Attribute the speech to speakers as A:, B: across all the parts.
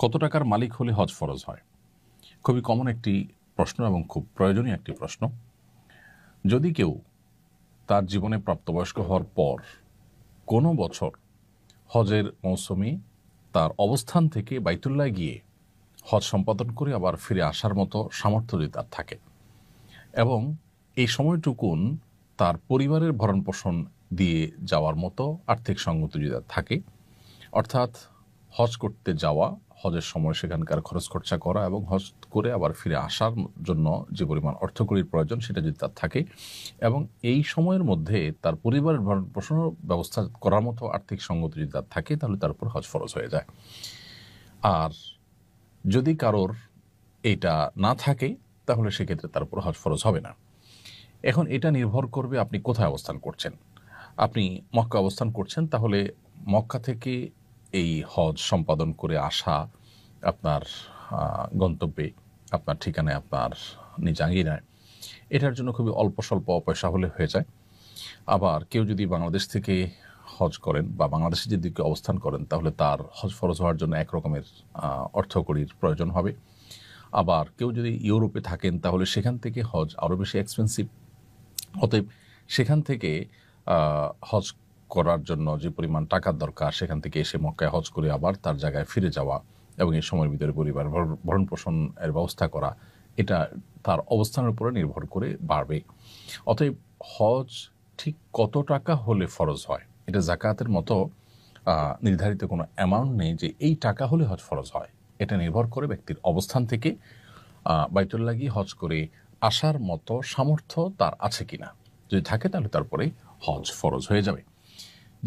A: কত টাকার মালিক হলে হজ ফরজ হয়? খুবই কমন একটি প্রশ্ন এবং খুব প্রয়োজনীয় একটি প্রশ্ন। যদি কেউ তার জীবনে প্রাপ্তবয়স্ক হওয়ার পর কোনো বছর হজের মৌসুমে তার অবস্থান থেকে বাইতুল্লাহ গিয়ে হজ সম্পাদন করে আবার ফিরে আসার মতো সামর্থ্য যদি তার থাকে এবং এই সময়টুকুন তার পরিবারের ভরণপোষণ দিয়ে যাওয়ার মতো আর্থিক সঙ্গতি যদি তার থাকে, অর্থাৎ হজ করতে যাওয়া, হজের সময় সেখানকার খরচ খরচা করা এবং হজ করে আবার ফিরে আসার জন্য যে পরিমাণ অর্থকরীর প্রয়োজন সেটা যদি তার থাকে এবং এই সময়ের মধ্যে তার পরিবারের ভরণ পোষণের ব্যবস্থা করার মতো আর্থিক সঙ্গতি যদি তার থাকে, তাহলে তার উপর হজ ফরজ হয়ে যায়। আর যদি কারোর এইটা না থাকে তাহলে সেক্ষেত্রে তার উপর হজ ফরজ হবে না। এখন এটা নির্ভর করবে আপনি কোথায় অবস্থান করছেন। আপনি মক্কা অবস্থান করছেন, তাহলে মক্কা থেকে এই হজ সম্পাদন করে আসা আপনার গন্তব্যে, আপনার ঠিকানায়, আপনার নিজ আঙ্গিনায়, এটার জন্য খুবই অল্প স্বল্প পয়সা হলে হয়ে যায়। আবার কেউ যদি বাংলাদেশ থেকে হজ করেন বা বাংলাদেশে যদি কেউ অবস্থান করেন, তাহলে তার হজ ফরজ হওয়ার জন্য একরকমের অর্থকরীর প্রয়োজন হবে। আবার কেউ যদি ইউরোপে থাকেন, তাহলে সেখান থেকে হজ আরও বেশি এক্সপেন্সিভ। অতএব সেখান থেকে হজ করার জন্য যে পরিমাণ টাকার দরকার, সেখান থেকে এসে মক্কায় হজ করে আবার তার জায়গায় ফিরে যাওয়া এবং এই সময়ের ভিতরে পরিবার ভরণ পোষণের ব্যবস্থা করা, এটা তার অবস্থানের উপরে নির্ভর করে বাড়বে। অতএব হজ ঠিক কত টাকা হলে ফরজ হয়, এটা জাকাতের মতো নির্ধারিত কোনো অ্যামাউন্ট নেই যে এই টাকা হলে হজ ফরজ হয়। এটা নির্ভর করে ব্যক্তির অবস্থান থেকে বাইতুল্লাহ গিয়ে হজ করে আসার মতো সামর্থ্য তার আছে কিনা। যদি থাকে তাহলে তারপরে হজ ফরজ হয়ে যাবে।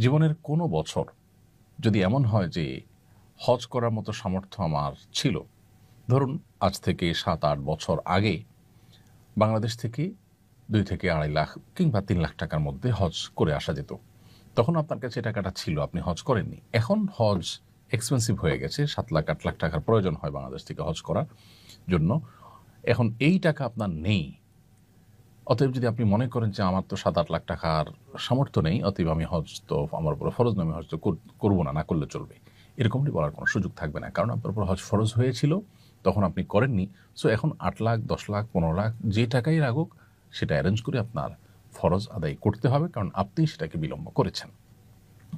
A: জীবনের কোনো বছর যদি এমন হয় যে হজ করার মতো সামর্থ্য আমার ছিল, ধরুন আজ থেকে 7-8 বছর আগে বাংলাদেশ থেকে 2 থেকে 2.5 লাখ কিংবা 3 লাখ টাকার মধ্যে হজ করে আসা যেত, তখন আপনার কাছে টাকাটা ছিল, আপনি হজ করেননি। এখন হজ এক্সপেন্সিভ হয়ে গেছে, 7 লাখ 8 লাখ টাকার প্রয়োজন হয় বাংলাদেশ থেকে হজ করার জন্য। এখন এই টাকা আপনার নেই। অতএব যদি আপনি মনে করেন যে আমার তো 7-8 লাখ টাকার সামর্থ্য নেই, অতএব আমি হজ তো আমার উপর ফরজ নয়, আমি হজ তো করবো না, না করলে চলবে, এরকমটি বলার কোনো সুযোগ থাকবে না। কারণ আপনার উপর হজ ফরজ হয়েছিল, তখন আপনি করেননি। সো এখন 8 লাখ 10 লাখ 15 লাখ যে টাকাই লাগুক, সেটা অ্যারেঞ্জ করে আপনার ফরজ আদায় করতে হবে, কারণ আপনি সেটাকে বিলম্ব করেছেন।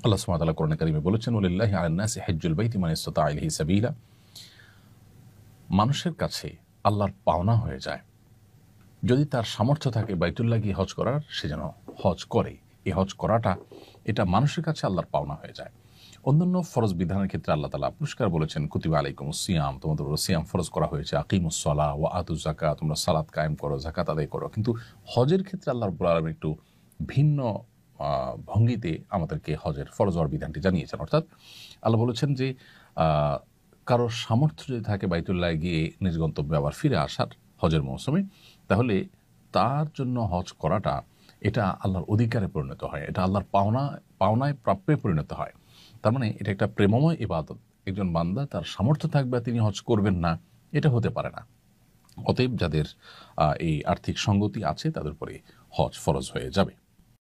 A: আল্লাহ সুবহানাহু ওয়া তাআলা কোরআনে কারিমে বলেছেন, ওয়ালিল্লাহি আলান নাসি হিজ্জুল বাইতি মান ইসতাতা ইলাইহি সাবিলা। মানুষের কাছে আল্লাহর পাওনা হয়ে যায়, যদি তার সামর্থ্য থাকে বাইতুল্লাহ গিয়ে হজ করার, সে যেন হজ করে। এই হজ করাটা এটা মানুষের কাছে আল্লাহর পাওনা হয়ে যায়। অন্যান্য ফরজ বিধানের ক্ষেত্রে আল্লাহ তাআলা পুরস্কার বলেছেন, কুতিবা আলাইকুমুস সিয়াম, তোমাদের উপর সিয়াম ফরজ করা হয়েছে, আকিমুস সালাহ ওয়া আতুজ যাকাত, তোমরা সালাত কায়েম করো, যাকাত আদায় করো। কিন্তু হজের ক্ষেত্রে আল্লাহ রাব্বুল আলামিন একটু ভিন্ন ভঙ্গিতে আমাদেরকে হজের ফরজ হওয়ার বিধানটি জানিয়েছেন। অর্থাৎ আল্লাহ বলেছেন যে কারোর সামর্থ্য যদি থাকে বাইতুল্লাহ গিয়ে নিজ গন্তব্যে আবার ফিরে আসার হজের মৌসুমে, তাহলে তার জন্য হজ করাটা এটা আল্লাহর অধিকারে পরিণত হয়, এটা আল্লাহর পাওনায় প্রাপ্যে পরিণত হয়। তার মানে এটা একটা প্রেমময় ইবাদত। একজন বান্দা তার সামর্থ্য থাকবে তিনি হজ করবেন না, এটা হতে পারে না। অতএব যাদের এই আর্থিক সঙ্গতি আছে তাদের উপরে হজ ফরজ হয়ে যাবে।